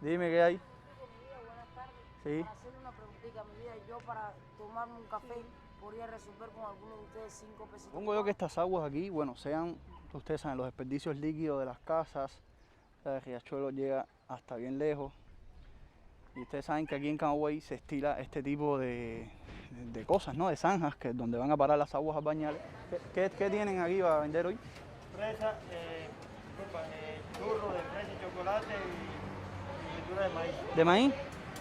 Dime qué hay. Buenas tardes. Sí. Para hacerle una preguntita, mi vida, yo para tomarme un café podría resolver con alguno de ustedes 5 pesos. Supongo yo que estas aguas aquí, bueno, sean, ustedes saben, los desperdicios líquidos de las casas. El riachuelo llega hasta bien lejos. Y ustedes saben que aquí en Camagüey se estila este tipo de cosas, ¿no? De zanjas, que es donde van a parar las aguas a bañales. ¿Qué tienen aquí para vender hoy? Fresa, churro de fresa y chocolate y fritura de maíz. ¿De maíz?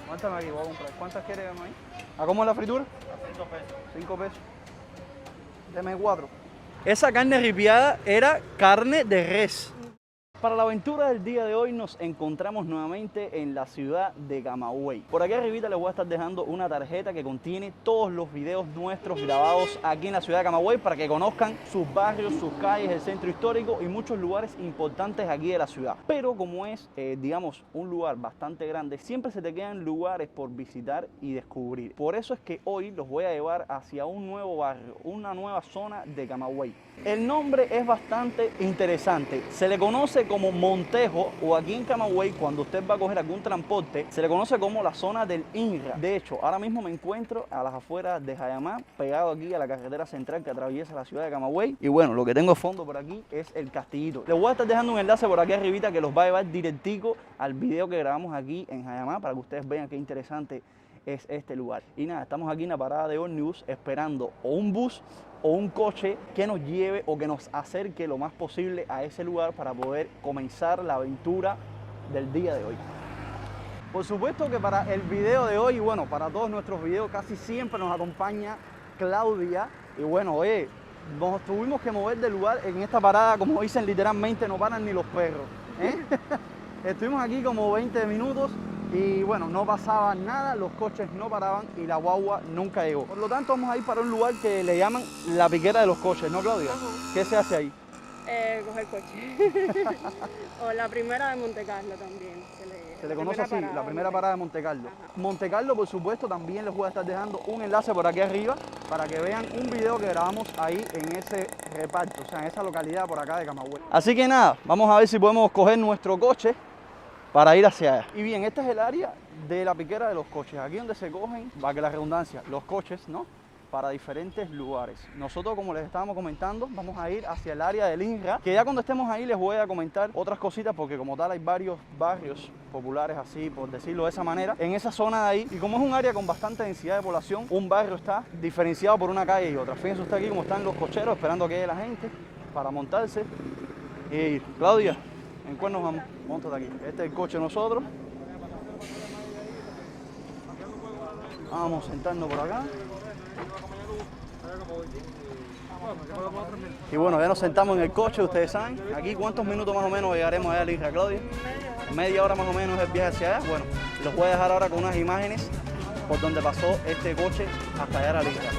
¿Cuántas aquí voy a comprar? ¿Cuántas quiere de maíz? ¿A cómo es la fritura? A 5 pesos. 5 pesos. Deme 4. Esa carne ripiada era carne de res. Para la aventura del día de hoy nos encontramos nuevamente en la ciudad de Camagüey. Por aquí arribita les voy a estar dejando una tarjeta que contiene todos los videos nuestros grabados aquí en la ciudad de Camagüey para que conozcan sus barrios, sus calles, el centro histórico y muchos lugares importantes aquí de la ciudad. Pero como es, digamos, un lugar bastante grande, siempre se te quedan lugares por visitar y descubrir. Por eso es que hoy los voy a llevar hacia un nuevo barrio, una nueva zona de Camagüey. El nombre es bastante interesante. Se le conoce como Montejo, o aquí en Camagüey, cuando usted va a coger algún transporte, se le conoce como la zona del INRA. De hecho, ahora mismo me encuentro a las afueras de Jayamá, pegado aquí a la carretera central que atraviesa la ciudad de Camagüey. Y bueno, lo que tengo de fondo por aquí es el Castillito. Les voy a estar dejando un enlace por aquí arribita que los va a llevar directico al video que grabamos aquí en Jayamá para que ustedes vean qué interesante es este lugar. Y nada, estamos aquí en la parada de ómnibus esperando o un bus o un coche que nos lleve o que nos acerque lo más posible a ese lugar para poder comenzar la aventura del día de hoy. Por supuesto que para el video de hoy, y bueno, para todos nuestros videos casi siempre nos acompaña Claudia. Y bueno, oye, nos tuvimos que mover de lugar en esta parada, como dicen literalmente, no paran ni los perros, ¿eh? Estuvimos aquí como 20 minutos y bueno, no pasaba nada, los coches no paraban y la guagua nunca llegó. Por lo tanto, vamos a ir para un lugar que le llaman la piquera de los coches, ¿no, Claudia? ¿Qué se hace ahí? Coger coche. O la primera de Monte Carlo también. Se le conoce así, la primera parada de Monte Carlo. Ajá. Monte Carlo, por supuesto, también les voy a estar dejando un enlace por aquí arriba para que vean un video que grabamos ahí en ese reparto, o sea, en esa localidad por acá de Camagüey. Así que nada, vamos a ver si podemos coger nuestro coche para ir hacia allá. Y bien, este es el área de la piquera de los coches, aquí donde se cogen, va que la redundancia, los coches, ¿no? Para diferentes lugares. Nosotros, como les estábamos comentando, vamos a ir hacia el área del INRA, que ya cuando estemos ahí les voy a comentar otras cositas, porque como tal hay varios barrios populares así, por decirlo de esa manera, en esa zona de ahí, y como es un área con bastante densidad de población, un barrio está diferenciado por una calle y otra. Fíjense usted aquí como están los cocheros esperando a que llegue la gente para montarse. Y Claudia, ¿en cuál nos vamos? Móntate aquí. Este es el coche de nosotros. Vamos a sentarnos por acá. Y bueno, ya nos sentamos en el coche, ustedes saben. Aquí, ¿cuántos minutos más o menos llegaremos allá al INRA, Claudia? Media hora más o menos el viaje hacia allá. Bueno, los voy a dejar ahora con unas imágenes por donde pasó este coche hasta allá al INRA.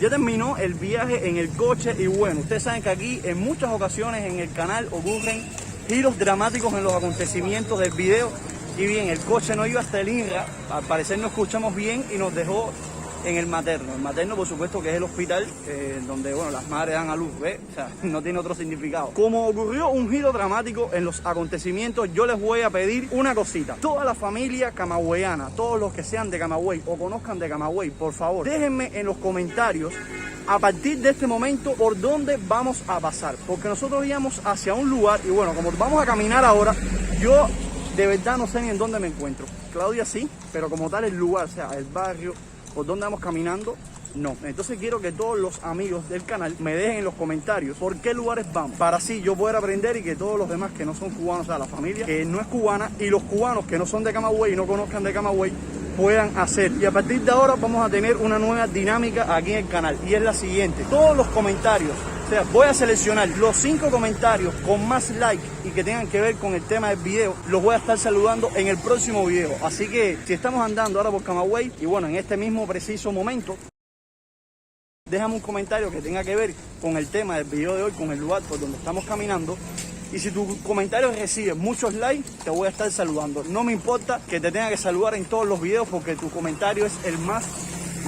Ya terminó el viaje en el coche y bueno, ustedes saben que aquí en muchas ocasiones en el canal ocurren giros dramáticos en los acontecimientos del video. Y bien, el coche no iba hasta el INRA, al parecer no escuchamos bien y nos dejó en el materno. El materno, por supuesto, que es el hospital donde bueno, las madres dan a luz, ¿ves? O sea, no tiene otro significado. Como ocurrió un giro dramático en los acontecimientos, yo les voy a pedir una cosita. Toda la familia camagüeyana, todos los que sean de Camagüey o conozcan de Camagüey, por favor, déjenme en los comentarios a partir de este momento por dónde vamos a pasar. Porque nosotros íbamos hacia un lugar y bueno, como vamos a caminar ahora, yo de verdad no sé ni en dónde me encuentro. Claudia sí, pero como tal el lugar, o sea, el barrio, por donde vamos caminando, No. Entonces quiero que todos los amigos del canal me dejen en los comentarios por qué lugares vamos, para así yo poder aprender y que todos los demás que no son cubanos, o sea, la familia que no es cubana y los cubanos que no son de Camagüey y no conozcan de Camagüey puedan hacer. Y a partir de ahora vamos a tener una nueva dinámica aquí en el canal y es la siguiente: todos los comentarios, o sea, voy a seleccionar los 5 comentarios con más like y que tengan que ver con el tema del video, los voy a estar saludando en el próximo video. Así que si estamos andando ahora por Camagüey y bueno, en este mismo preciso momento, déjame un comentario que tenga que ver con el tema del video de hoy, con el lugar por donde estamos caminando. Y si tu comentario recibe muchos likes, te voy a estar saludando. No me importa que te tenga que saludar en todos los videos porque tu comentario es el más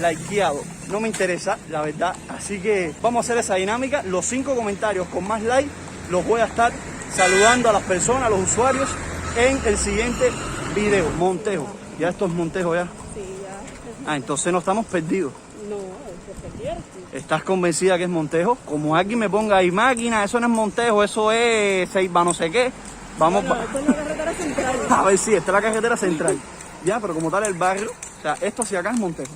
likeado. No me interesa, la verdad. Así que vamos a hacer esa dinámica. Los 5 comentarios con más like los voy a estar saludando a las personas, a los usuarios, en el siguiente video. Montejo. Ya esto es Montejo ya. Sí, ya. Ah, entonces no estamos perdidos. No, se perdieron. ¿Estás convencida que es Montejo? Como alguien me ponga ahí, máquina, eso no es Montejo, eso es Ceiba no sé qué. Vamos Bueno, esto es la carretera central. a ver si esta es la carretera central. Ya, pero como tal el barrio, o sea, esto hacia acá es Montejo.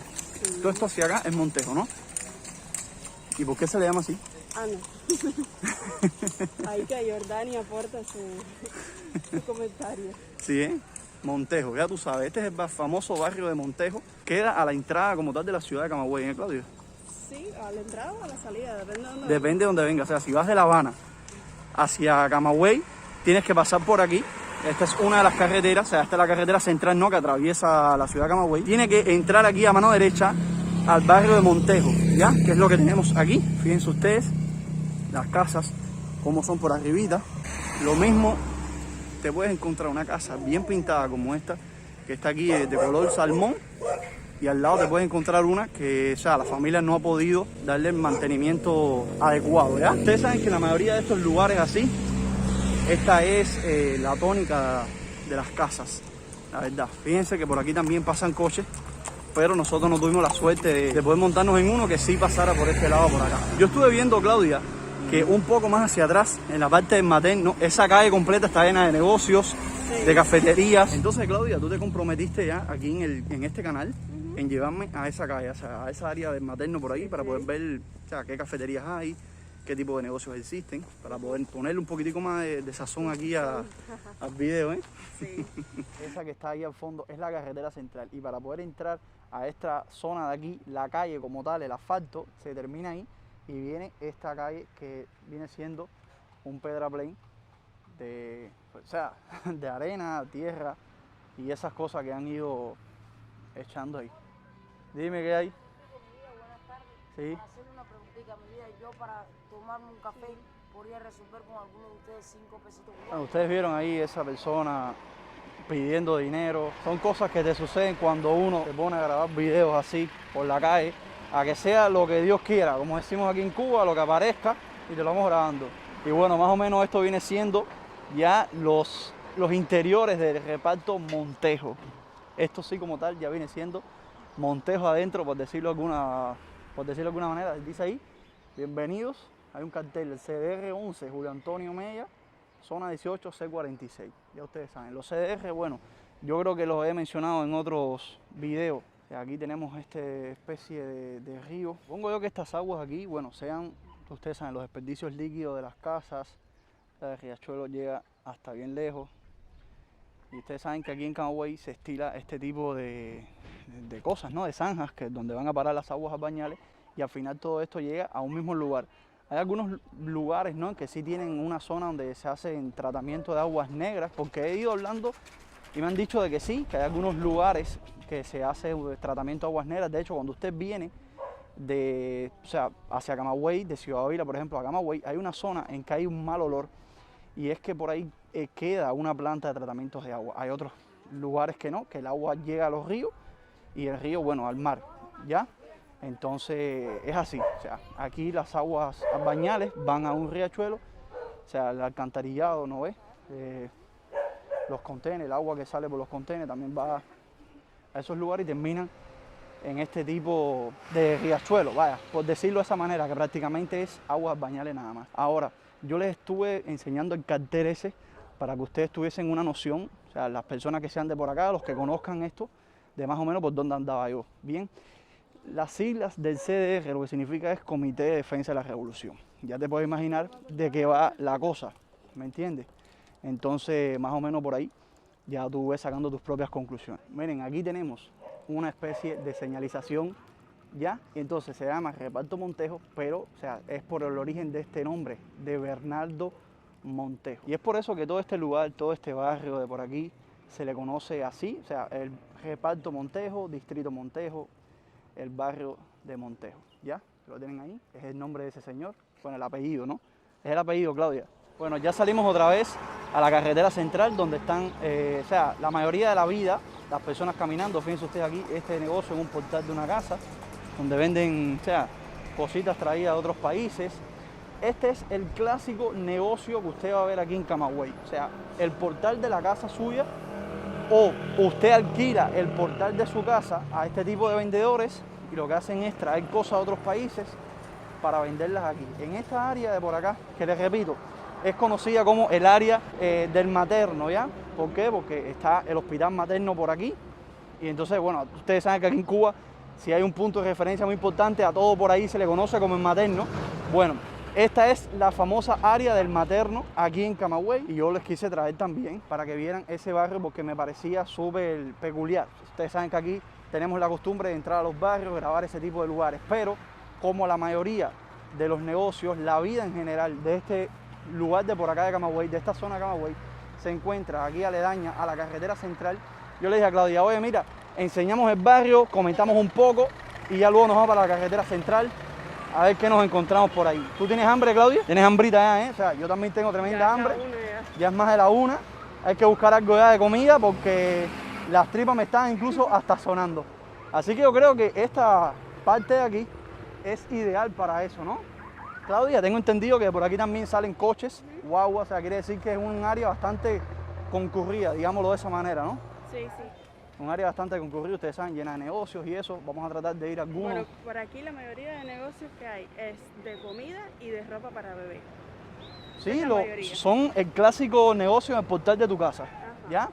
Todo esto hacia acá es Montejo, ¿no? ¿Y por qué se le llama así? Ah, no. Ahí que Jordania aporta su comentario. Sí, ¿eh? Montejo, ya tú sabes, este es el famoso barrio de Montejo. Queda a la entrada como tal de la ciudad de Camagüey, ¿eh, Claudio? Sí, a la entrada o a la salida, depende de dónde. Depende de donde venga. O sea, si vas de La Habana hacia Camagüey, tienes que pasar por aquí. Esta es una de las carreteras, o sea, esta es la carretera central, ¿no?, que atraviesa la ciudad de Camagüey. Tiene que entrar aquí a mano derecha al barrio de Montejo, ¿ya? Que es lo que tenemos aquí. Fíjense ustedes, las casas, cómo son por arribita. Lo mismo, te puedes encontrar una casa bien pintada como esta, que está aquí de color salmón. Y al lado te puedes encontrar una que, o sea, la familia no ha podido darle el mantenimiento adecuado, ¿ya? Ustedes saben que la mayoría de estos lugares así, esta es la tónica de las casas, la verdad. Fíjense que por aquí también pasan coches, pero nosotros no tuvimos la suerte de poder montarnos en uno que sí pasara por este lado, por acá. Yo estuve viendo, Claudia, que un poco más hacia atrás, en la parte del Materno, esa calle completa está llena de negocios, de cafeterías. Entonces, Claudia, tú te comprometiste ya aquí en este canal en llevarme a esa calle, o sea, a esa área del Materno por ahí, para poder ver, o sea, qué cafeterías hay, qué tipo de negocios existen, para poder ponerle un poquitico más de sazón aquí al video, ¿eh? Sí. Esa que está ahí al fondo es la carretera central, y para poder entrar a esta zona de aquí, la calle como tal, el asfalto, se termina ahí y viene esta calle que viene siendo un pedraplén de, o sea, de arena, tierra y esas cosas que han ido echando ahí. Dime qué hay. Buenas tardes. Sí. Hacerle una preguntita, mi vida. Yo para tomarme un café podría resolver con alguno de ustedes 5 pesitos. Bueno, ustedes vieron ahí esa persona pidiendo dinero. Son cosas que te suceden cuando uno se pone a grabar videos así por la calle, a que sea lo que Dios quiera, como decimos aquí en Cuba, lo que aparezca y te lo vamos grabando. Y bueno, más o menos esto viene siendo ya los interiores del reparto Montejo. Esto sí como tal ya viene siendo Montejo adentro, por decirlo de alguna manera. Dice ahí, bienvenidos. Hay un cartel del CDR 11, Julio Antonio Mella, zona 18, C46. Ya ustedes saben, los CDR, bueno, yo creo que los he mencionado en otros videos. Aquí tenemos esta especie de río. Supongo yo que estas aguas aquí, bueno, sean, ustedes saben, los desperdicios líquidos de las casas. El riachuelo llega hasta bien lejos. Y ustedes saben que aquí en Camagüey se estila este tipo de cosas, ¿no? De zanjas, que es donde van a parar las aguas bañales, y al final todo esto llega a un mismo lugar. Hay algunos lugares, ¿no?, que sí tienen una zona donde se hacen tratamiento de aguas negras, porque he ido hablando y me han dicho de que sí, que hay algunos lugares que se hace tratamiento de aguas negras. De hecho, cuando usted viene hacia Camagüey, de Ciudad Ávila, por ejemplo, a Camagüey, hay una zona en que hay un mal olor, y es que por ahí queda una planta de tratamientos de agua. Hay otros lugares que no, que el agua llega a los ríos y el río, bueno, al mar, ¿ya? Entonces es así, o sea, aquí las aguas bañales van a un riachuelo, o sea, el alcantarillado, ¿no ves? Los contenedores, el agua que sale por los contenedores también va a esos lugares y terminan en este tipo de riachuelo, vaya, por decirlo de esa manera, que prácticamente es aguas bañales nada más. Ahora, yo les estuve enseñando el cartel ese para que ustedes tuviesen una noción, o sea, las personas que sean de por acá, los que conozcan esto, de más o menos por dónde andaba yo. Bien, Las siglas del CDR lo que significa es Comité de Defensa de la Revolución. Ya te puedes imaginar de qué va la cosa, ¿me entiendes? Entonces, más o menos por ahí, ya tú ves sacando tus propias conclusiones. Miren, aquí tenemos una especie de señalización, ¿ya? Y entonces se llama Reparto Montejo, pero, o sea, es por el origen de este nombre, de Bernardo Montejo. Y es por eso que todo este lugar, todo este barrio de por aquí, se le conoce así, o sea, el Reparto Montejo, Distrito Montejo, el barrio de Montejo, ¿ya? Lo tienen ahí, es el nombre de ese señor, bueno, el apellido, ¿no? Es el apellido, Claudia. Bueno, ya salimos otra vez a la carretera central donde están, o sea, la mayoría de la vida, las personas caminando. Fíjense ustedes aquí, este negocio en un portal de una casa, donde venden, o sea, cositas traídas de otros países. Este es el clásico negocio que usted va a ver aquí en Camagüey, o sea, el portal de la casa suya, o usted alquila el portal de su casa a este tipo de vendedores y lo que hacen es traer cosas de otros países para venderlas aquí. En esta área de por acá, que les repito, es conocida como el área del materno, ¿ya? ¿Por qué? Porque está el hospital materno por aquí. Y entonces, bueno, ustedes saben que aquí en Cuba, si hay un punto de referencia muy importante, a todo por ahí se le conoce como el materno. Bueno, esta es la famosa área del materno aquí en Camagüey y yo les quise traer también para que vieran ese barrio porque me parecía súper peculiar. Ustedes saben que aquí tenemos la costumbre de entrar a los barrios, grabar ese tipo de lugares, pero como la mayoría de los negocios, la vida en general de este lugar de por acá de Camagüey, de esta zona de Camagüey, se encuentra aquí aledaña a la carretera central. Yo le dije a Claudia, oye, mira, enseñamos el barrio, comentamos un poco y ya luego nos vamos para la carretera central a ver qué nos encontramos por ahí. ¿Tú tienes hambre, Claudia? ¿Tienes hambrita ya, eh? O sea, yo también tengo tremenda hambre. Ya es más de la 1. Hay que buscar algo ya de comida porque las tripas me están incluso hasta sonando. Así que yo creo que esta parte de aquí es ideal para eso, ¿no? Claudia, tengo entendido que por aquí también salen coches, guagua, o sea, quiere decir que es un área bastante concurrida, digámoslo de esa manera, ¿no? Sí, sí. Un área bastante concurrida, ustedes saben, llena de negocios y eso. Vamos a tratar de ir a algunos. Bueno, por aquí la mayoría de negocios que hay es de comida y de ropa para bebé. Sí, la mayoría. son el clásico negocio en el portal de tu casa, Ajá. ¿ya?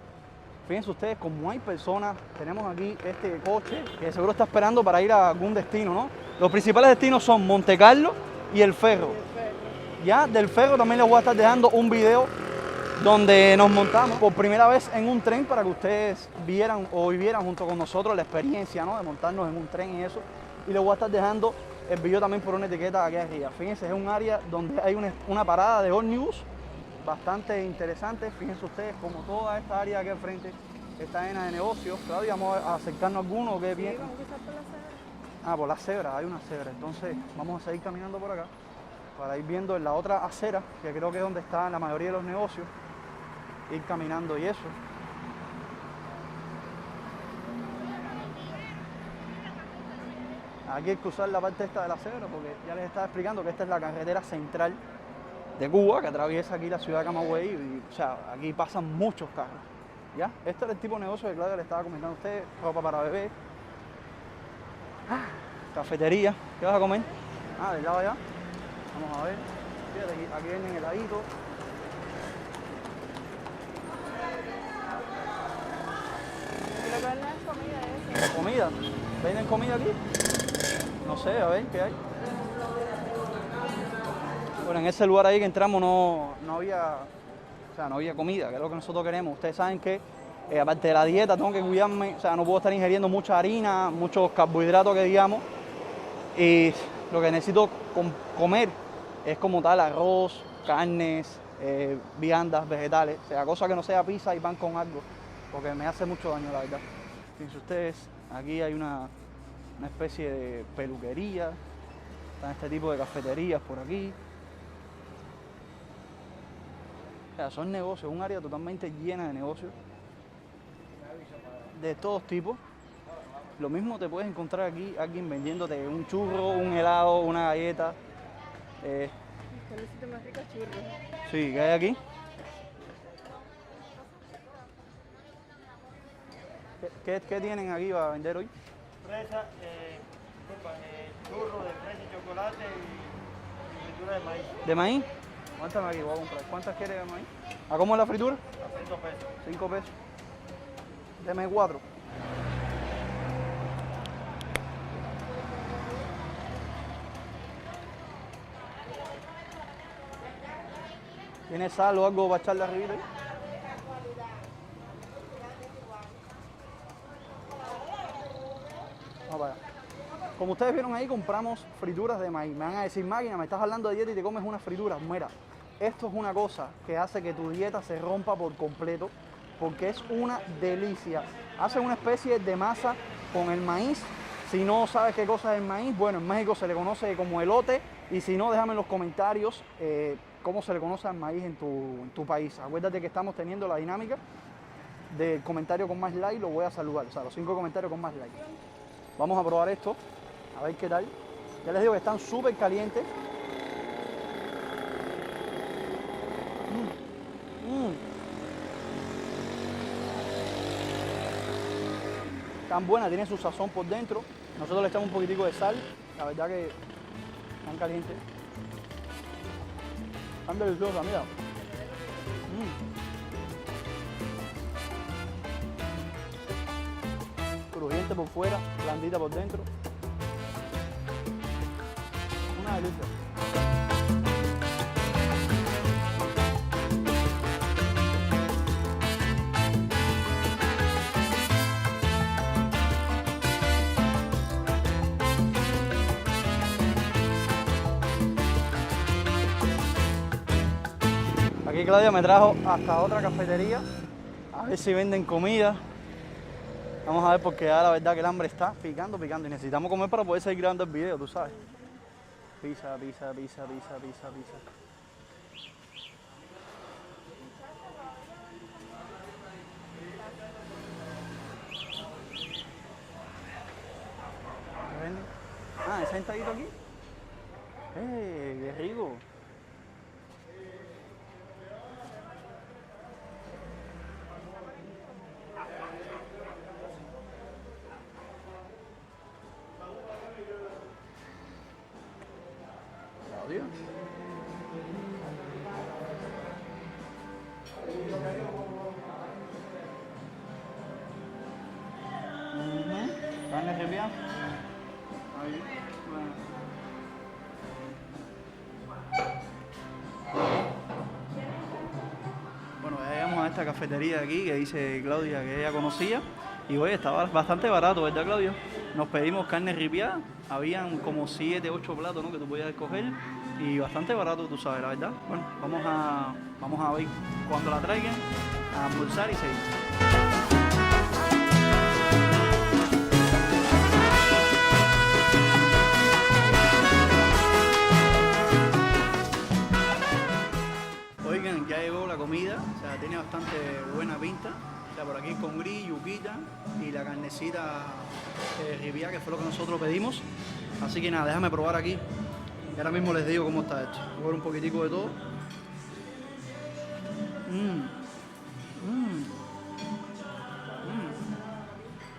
Fíjense ustedes, como hay personas, tenemos aquí este coche que seguro está esperando para ir a algún destino, ¿no? Los principales destinos son Monte Carlo y El Ferro. Ya del Ferro también les voy a estar dejando un video donde nos montamos por primera vez en un tren para que ustedes vieran o vivieran junto con nosotros la experiencia, ¿no? De montarnos en un tren y eso. Y les voy a estar dejando el video también por una etiqueta aquí arriba. Fíjense, es un área donde hay una parada de ómnibus bastante interesante. Fíjense ustedes como toda esta área aquí al frente está llena de negocios. Claudia, vamos a acercarnos a alguno. ¿Qué Sí, piensas? vamos a pasar por la cebra. Ah, por la cebra, hay una cebra. Entonces vamos a seguir caminando por acá para ir viendo en la otra acera, que creo que es donde están la mayoría de los negocios, ir caminando y eso. Aquí hay que cruzar la parte esta de la cebra porque ya les estaba explicando que esta es la carretera central de Cuba que atraviesa aquí la ciudad de Camagüey y, o sea, aquí pasan muchos carros. ¿Ya? Este era el tipo de negocio que Claudia le estaba comentando a usted, ropa para bebé, cafetería. ¿Qué vas a comer? Ah, del lado allá. Vamos a ver. Fíjate, aquí venden heladito. Lo que venden es comida eso. ¿Comida? ¿Venden comida aquí? No sé, a ver, ¿qué hay? Bueno, en ese lugar ahí que entramos no había, o sea, no había comida, que es lo que nosotros queremos. Ustedes saben que, aparte de la dieta, tengo que cuidarme, o sea, no puedo estar ingiriendo mucha harina, muchos carbohidratos que digamos. Y lo que necesito comer es como tal arroz, carnes, viandas, vegetales, o sea, cosas que no sea pizza y pan con algo, porque me hace mucho daño, la verdad. Fíjense ustedes, aquí hay una especie de peluquería, están este tipo de cafeterías por aquí. O sea, son negocios, un área totalmente llena de negocios, de todos tipos. Lo mismo te puedes encontrar aquí, alguien vendiéndote un churro, un helado, una galleta. Es el sitio más rico churros. Sí, ¿qué hay aquí? ¿Qué tienen aquí para vender hoy? Fresa, churro de fresa y chocolate y fritura de maíz. ¿De maíz? Cuéntame aquí, voy a comprar. ¿Cuántas quieres de maíz? ¿A cómo es la fritura? A 5 pesos. 5 pesos. Deme 4. ¿Tiene sal o algo para echarle arriba? Vamos para allá. Como ustedes vieron ahí, compramos frituras de maíz. Me van a decir, máquina, me estás hablando de dieta y te comes unas frituras. Mira, esto es una cosa que hace que tu dieta se rompa por completo, porque es una delicia. Hace una especie de masa con el maíz. Si no sabes qué cosa es el maíz, bueno, en México se le conoce como elote. Y si no, déjame en los comentarios cómo se le conoce al maíz en tu país. Acuérdate que estamos teniendo la dinámica del comentario con más like, lo voy a saludar. O sea, los 5 comentarios con más like. Vamos a probar esto, a ver qué tal. Ya les digo que están súper calientes. Tan buena, tiene su sazón por dentro. Nosotros le echamos un poquitico de sal. La verdad que están calientes. Están deliciosas, mira. Crujiente por fuera, blandita por dentro. Una delicia. Aquí Claudia me trajo hasta otra cafetería, a ver si venden comida. Vamos a ver porque ya la verdad que el hambre está picando y necesitamos comer para poder seguir grabando el video, tú sabes. Pizza. ¿Qué venden? Ah, ¿ese sentadito aquí? ¡Qué rico! Claudia. ¿Carne ripia? Ahí. Bueno, ya llegamos a esta cafetería de aquí que dice Claudia que ella conocía. Y oye, estaba bastante barato, ¿verdad, Claudio? Nos pedimos carne ripiada, habían como 7, 8 platos, ¿no?, que tú podías escoger y bastante barato, tú sabes, la verdad. Bueno, vamos a ver cuando la traigan, a almorzar y seguir. Oigan, ya llegó la comida, o sea, tiene bastante buena pinta. O sea, por aquí con gris, yuquita y la carnecita ribia, que fue lo que nosotros pedimos. Así que nada, déjame probar aquí. Y ahora mismo les digo cómo está esto. Voy a ver un poquitico de todo.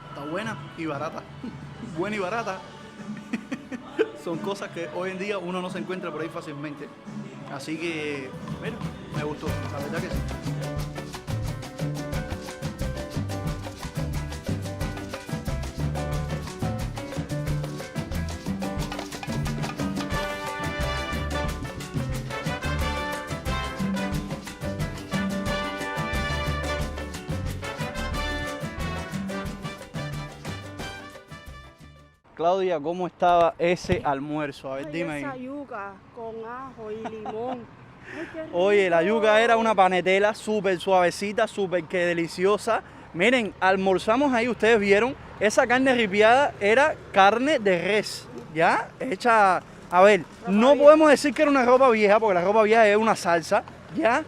Está buena y barata. Buena y barata. Son cosas que hoy en día uno no se encuentra por ahí fácilmente. Así que, bueno, me gustó, la verdad que sí. Claudia, ¿cómo estaba ese almuerzo? A ver, dime ahí. Esa yuca con ajo y limón. Ay, qué rico. Oye, la yuca era una panetela súper suavecita, súper que deliciosa. Miren, almorzamos ahí, ustedes vieron, esa carne ripiada era carne de res, ¿ya? Hecha, a ver, no podemos decir que era una ropa vieja, porque la ropa vieja es una salsa, ¿ya?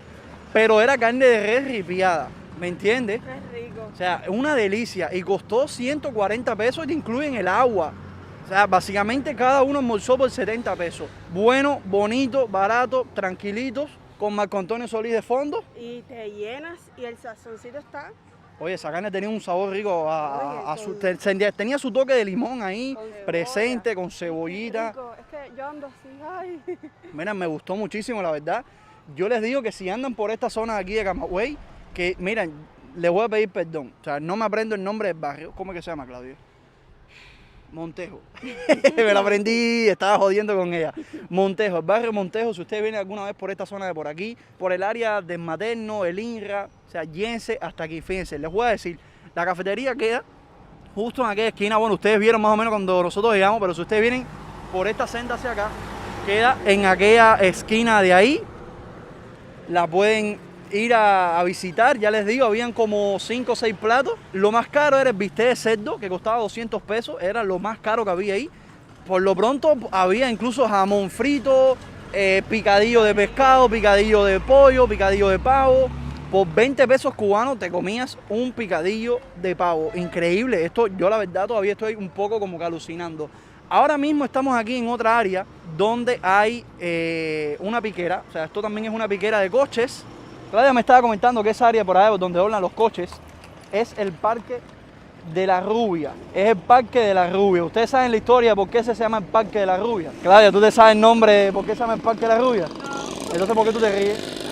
Pero era carne de res ripiada, ¿me entiendes? Qué rico. O sea, una delicia y costó 140 pesos y te incluyen el agua. O sea, básicamente cada uno almorzó por 70 pesos. Bueno, bonito, barato, tranquilitos, con Marco Antonio Solís de fondo. Y te llenas y el sazoncito está Oye, esa carne tenía un sabor rico, Oye, tenía su toque de limón ahí, Con cebolla. presente, con cebollita. rico. Es que yo ando así, ay. Mira, me gustó muchísimo, la verdad. Yo les digo que si andan por esta zona de aquí de Camagüey, que miren, les voy a pedir perdón. O sea, no me aprendo el nombre del barrio. ¿Cómo es que se llama, Claudio? Montejo. Me la aprendí, estaba jodiendo con ella. Montejo, el barrio Montejo, si usted viene alguna vez por esta zona de por aquí, por el área del Materno, el INRA, o sea, llénse hasta aquí, fíjense, les voy a decir, la cafetería queda justo en aquella esquina, bueno, ustedes vieron más o menos cuando nosotros llegamos, pero si ustedes vienen por esta senda hacia acá, queda en aquella esquina de ahí, la pueden ir a visitar, ya les digo, habían como 5 o 6 platos. Lo más caro era el bistec de cerdo, que costaba 200 pesos, era lo más caro que había ahí. Por lo pronto había incluso jamón frito, picadillo de pescado, picadillo de pollo, picadillo de pavo. Por 20 pesos cubanos te comías un picadillo de pavo. Increíble, esto yo la verdad todavía estoy un poco como que alucinando. Ahora mismo estamos aquí en otra área donde hay una piquera, o sea, esto también es una piquera de coches. Claudia me estaba comentando que esa área por ahí donde doblan los coches es el Parque de la Rubia. Es el Parque de la Rubia. ¿Ustedes saben la historia de por qué se llama el Parque de la Rubia? Claudia, ¿tú te sabes el nombre de por qué se llama el Parque de la Rubia? No. Entonces, ¿por qué tú te ríes?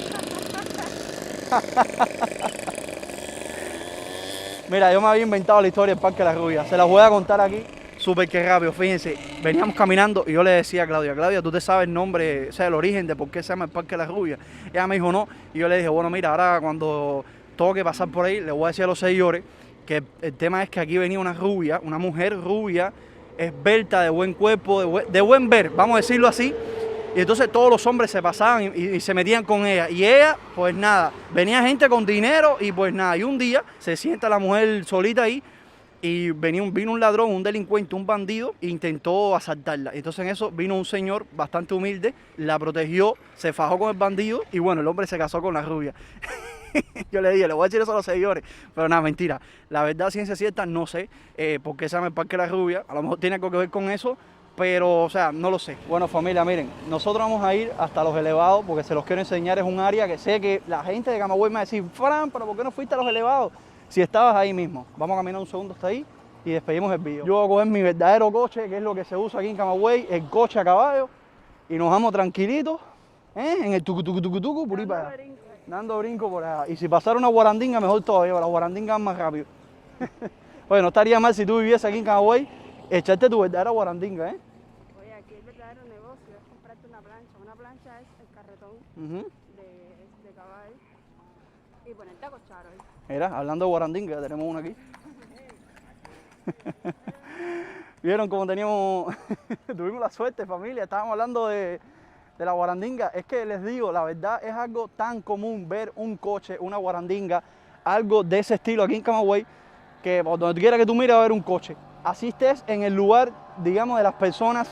Mira, yo me había inventado la historia del Parque de la Rubia. Se la voy a contar aquí súper que rápido. Fíjense, veníamos caminando y yo le decía a Claudia, Claudia, ¿tú te sabes el nombre, o sea, el origen de por qué se llama el Parque de la Rubia? Ella me dijo no, y yo le dije, bueno, mira, ahora cuando toque pasar por ahí, le voy a decir a los seguidores que el tema es que aquí venía una rubia, una mujer rubia, esbelta, de buen cuerpo, de buen ver, vamos a decirlo así. Y entonces todos los hombres se pasaban y se metían con ella. Y ella, pues nada, venía gente con dinero y pues nada. Y un día se sienta la mujer solita ahí y vino un ladrón, un delincuente, un bandido e intentó asaltarla. Entonces en eso vino un señor bastante humilde, la protegió, se fajó con el bandido y bueno, el hombre se casó con la rubia. Yo le dije, le voy a decir eso a los seguidores, pero nada, mentira. La verdad, ciencia cierta, no sé por qué se llama el Parque de la Rubia. A lo mejor tiene algo que ver con eso, pero, o sea, no lo sé. Bueno, familia, miren, nosotros vamos a ir hasta los elevados porque se los quiero enseñar. Es un área que sé que la gente de Camagüey me va a decir, Fran, pero ¿por qué no fuiste a los elevados? Si estabas ahí mismo. Vamos a caminar un segundo hasta ahí y despedimos el video. Yo voy a coger mi verdadero coche, que es lo que se usa aquí en Camagüey, el coche a caballo, y nos vamos tranquilitos, en el tucu, por ahí para allá. Dando brinco por allá. Y si pasara una guarandinga, mejor todavía, las guarandingas van más rápido. Oye, no estaría mal si tú viviese aquí en Camagüey, echarte tu verdadera guarandinga, ¿eh? Oye, aquí el verdadero negocio es comprarte una plancha. Una plancha es el carretón de caballo y ponerte a cochar ahí. Mira, hablando de guarandinga, tenemos una aquí. ¿Vieron cómo teníamos, tuvimos la suerte, familia? Estábamos hablando de la guarandinga. Es que les digo, la verdad es algo tan común ver un coche, una guarandinga, algo de ese estilo aquí en Camagüey, que por donde quiera que tú mires va a haber un coche. Así estés en el lugar, digamos, de las personas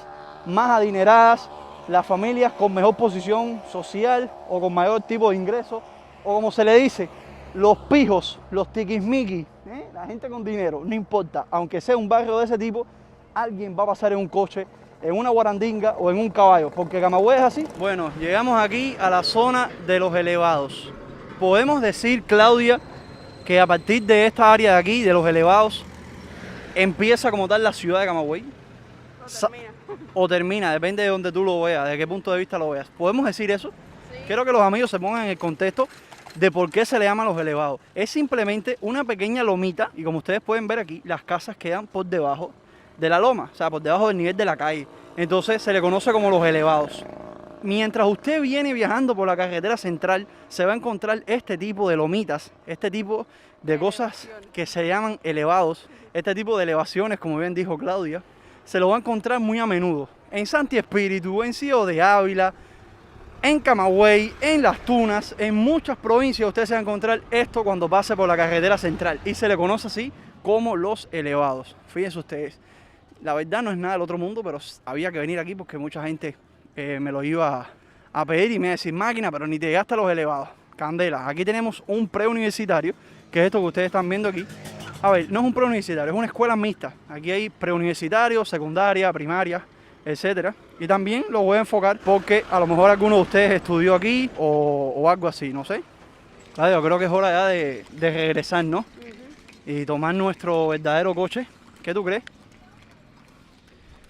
más adineradas, las familias con mejor posición social o con mayor tipo de ingresos, o como se le dice, los pijos, los tiquismiquis, la gente con dinero, no importa, aunque sea un barrio de ese tipo, alguien va a pasar en un coche, en una guarandinga o en un caballo, porque Camagüey es así. Bueno, llegamos aquí a la zona de los elevados. Podemos decir, Claudia, que a partir de esta área de aquí, de los elevados, empieza como tal la ciudad de Camagüey. O termina, depende de donde tú lo veas, de qué punto de vista lo veas. ¿Podemos decir eso? Sí. Quiero que los amigos se pongan en el contexto de por qué se le llaman los elevados. Es simplemente una pequeña lomita y como ustedes pueden ver aquí, las casas quedan por debajo de la loma, o sea, por debajo del nivel de la calle. Entonces se le conoce como los elevados. Mientras usted viene viajando por la carretera central, se va a encontrar este tipo de lomitas, este tipo de cosas que se llaman elevados, este tipo de elevaciones, como bien dijo Claudia, se lo va a encontrar muy a menudo. En Santi Espíritu, en Ciego de Ávila, en Camagüey, en Las Tunas, en muchas provincias usted se va a encontrar esto cuando pase por la carretera central y se le conoce así como los elevados. Fíjense ustedes, la verdad no es nada del otro mundo, pero había que venir aquí porque mucha gente me lo iba a pedir y me iba a decir, máquina, pero ni te llegaste a los elevados. Candela, aquí tenemos un preuniversitario, que es esto que ustedes están viendo aquí. A ver, no es un preuniversitario, es una escuela mixta. Aquí hay preuniversitarios, secundaria, primaria, etcétera. Y también lo voy a enfocar porque a lo mejor alguno de ustedes estudió aquí o algo así, no sé. Claro, yo creo que es hora ya de regresar, ¿no? Y tomar nuestro verdadero coche. ¿Qué tú crees?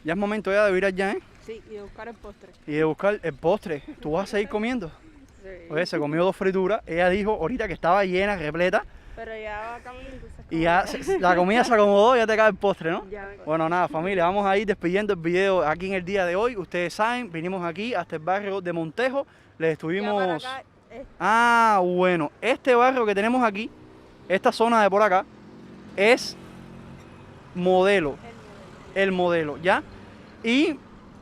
Ya es momento ya de ir allá, ¿eh? Sí, y de buscar el postre. Y de buscar el postre. ¿Tú vas a seguir comiendo? Sí. Oye, se comió 2 frituras. Ella dijo ahorita que estaba llena, repleta. Pero ya va camino, entonces... Y ya la comida se acomodó, ya te cae el postre, ¿no? Ya me Bueno, nada, familia, vamos a ir despidiendo el video aquí en el día de hoy. Ustedes saben, vinimos aquí hasta el barrio de Montejo, les estuvimos... Ah, bueno, este barrio que tenemos aquí, esta zona de por acá, es modelo, el modelo, ¿ya? Y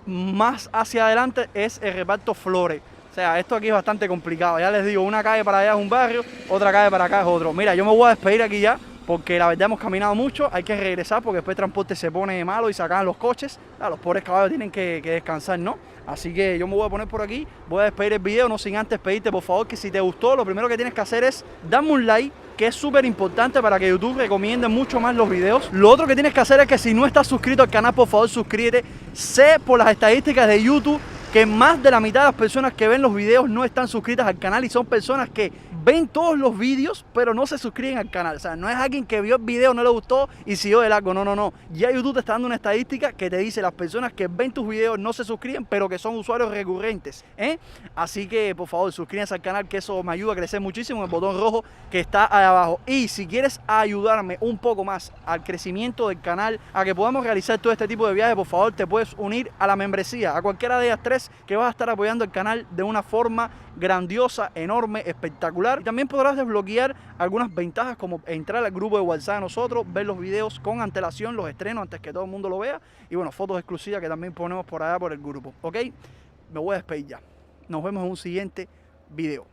más hacia adelante es el reparto Flores. O sea, esto aquí es bastante complicado. Ya les digo, una calle para allá es un barrio, otra calle para acá es otro. Mira, yo me voy a despedir aquí ya, porque la verdad hemos caminado mucho, hay que regresar porque después el transporte se pone malo y sacan los coches. Los pobres caballos tienen que descansar, ¿no? Así que yo me voy a poner por aquí, voy a despedir el video, no sin antes pedirte por favor que si te gustó, lo primero que tienes que hacer es darme un like, que es súper importante para que YouTube recomiende mucho más los videos. Lo otro que tienes que hacer es que si no estás suscrito al canal, por favor suscríbete. Sé por las estadísticas de YouTube que más de la mitad de las personas que ven los videos no están suscritas al canal y son personas que ven todos los vídeos pero no se suscriben al canal. O sea, no es alguien que vio el video, no le gustó y siguió de largo. No, no, no. Ya YouTube te está dando una estadística que te dice las personas que ven tus videos no se suscriben pero que son usuarios recurrentes, ¿eh? Así que por favor suscríbanse al canal, que eso me ayuda a crecer muchísimo, el botón rojo que está ahí abajo. Y si quieres ayudarme un poco más al crecimiento del canal, a que podamos realizar todo este tipo de viajes, por favor te puedes unir a la membresía, a cualquiera de ellas tres, que vas a estar apoyando el canal de una forma grandiosa, enorme, espectacular. Y también podrás desbloquear algunas ventajas como entrar al grupo de WhatsApp de nosotros, ver los videos con antelación, los estrenos antes que todo el mundo lo vea y bueno, fotos exclusivas que también ponemos por allá por el grupo, ¿ok? Me voy a despedir ya. Nos vemos en un siguiente video.